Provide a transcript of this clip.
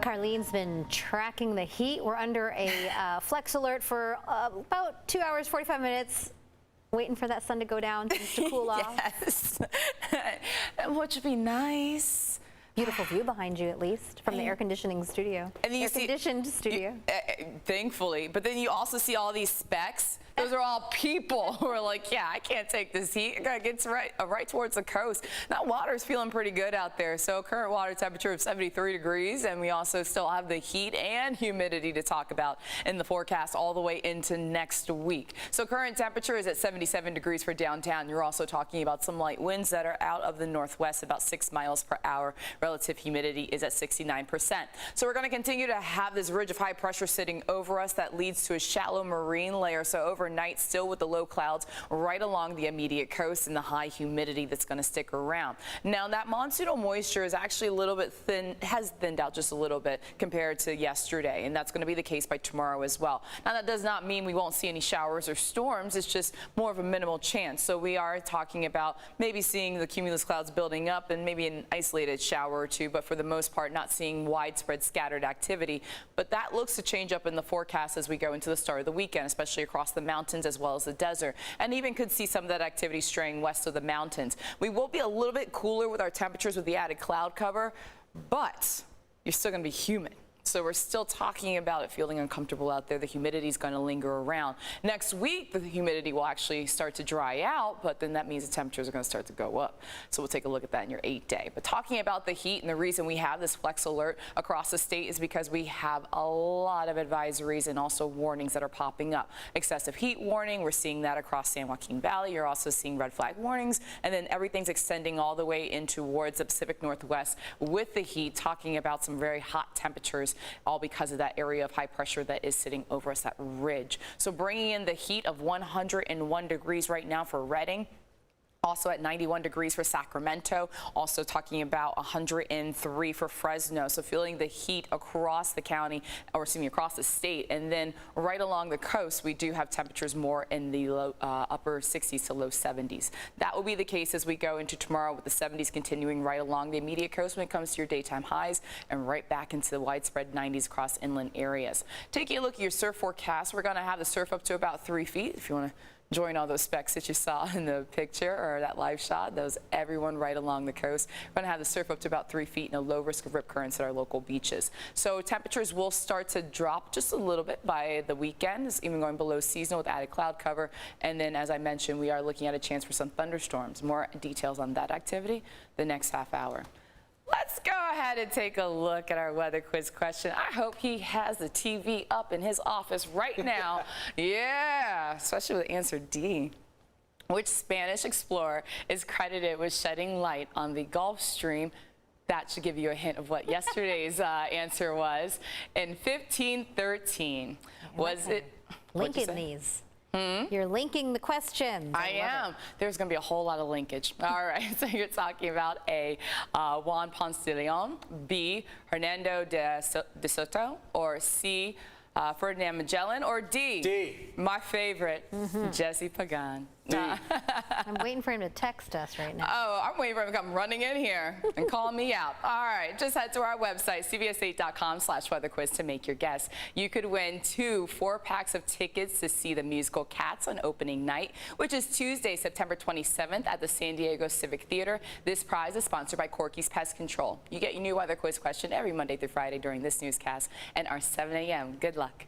Carlene's been tracking the heat. We're under a flex alert for about 2 hours, 45 minutes. Waiting for that sun to go down to cool off. Yes, which would be nice. Beautiful view behind you, at least, from the air conditioning studio. And air-conditioned studio. Thankfully. But then you also see all these specks. Those are all people who are like, yeah, I can't take this heat. I gotta get right towards the coast. That water's feeling pretty good out there. So current water temperature of 73 degrees, and we also still have the heat and humidity to talk about in the forecast all the way into next week. So current temperature is at 77 degrees for downtown. You're also talking about some light winds that are out of the northwest, about 6 miles per hour. Relative humidity is at 69%. So we're going to continue to have this ridge of high pressure sitting over us that leads to a shallow marine layer. So overnight, still with the low clouds right along the immediate coast and the high humidity that's going to stick around. Now that monsoonal moisture is actually a little bit thin, has thinned out just a little bit compared to yesterday, and that's going to be the case by tomorrow as well. Now that does not mean we won't see any showers or storms. It's just more of a minimal chance. So we are talking about maybe seeing the cumulus clouds building up and maybe an isolated shower or two, but for the most part not seeing widespread scattered activity. But that looks to change up in the forecast as we go into the start of the weekend, especially across the mountains as well as the desert, and even could see some of that activity straying west of the mountains. We will be a little bit cooler with our temperatures with the added cloud cover, but you're still going to be humid. So we're still talking about it feeling uncomfortable out there. The humidity is going to linger around. Next week, the humidity will actually start to dry out, but then that means the temperatures are going to start to go up. So we'll take a look at that in your 8-day. But talking about the heat, and the reason we have this flex alert across the state is because we have a lot of advisories and also warnings that are popping up. Excessive heat warning, we're seeing that across San Joaquin Valley. You're also seeing red flag warnings, and then everything's extending all the way in towards the Pacific Northwest with the heat, talking about some very hot temperatures, all because of that area of high pressure that is sitting over us, that ridge. So bringing in the heat of 101 degrees right now for Redding. Also at 91 degrees for Sacramento, also talking about 103 for Fresno. So feeling the heat across the county, or excuse me, across the state. And then right along the coast, we do have temperatures more in the low, upper 60s to low 70s. That will be the case as we go into tomorrow, with the 70s continuing right along the immediate coast when it comes to your daytime highs, and right back into the widespread 90s across inland areas. Taking a look at your surf forecast, we're going to have the surf up to about 3 feet. If you want to join all those specks that you saw in the picture or that live shot, those everyone right along the coast. We're going to have the surf up to about 3 feet and a low risk of rip currents at our local beaches. So temperatures will start to drop just a little bit by the weekend. It's even going below seasonal with added cloud cover. And then, as I mentioned, we are looking at a chance for some thunderstorms. More details on that activity the next half hour. Let's go ahead and take a look at our weather quiz question. I hope he has the TV up in his office right now. Yeah, especially with answer D. Which Spanish explorer is credited with shedding light on the Gulf Stream? That should give you a hint of what yesterday's answer was. In 1513, was it? Linking these. You're linking the questions. I am. There's going to be a whole lot of linkage. All right. So you're talking about A, Juan Ponce de Leon, B, Hernando de Soto, or C, Ferdinand Magellan, or D, my favorite, Jesse Pagan. I'm waiting for him to text us right now. Oh, I'm waiting for him to come running in here and call me out. All right, just head to our website, cbs8.com/weatherquiz to make your guess. You could win 2 4-packs of tickets to see the musical Cats on opening night, which is Tuesday, September 27th at the San Diego Civic Theater. This prize is sponsored by Corky's Pest Control. You get your new weather quiz question every Monday through Friday during this newscast and our 7 a.m. Good luck.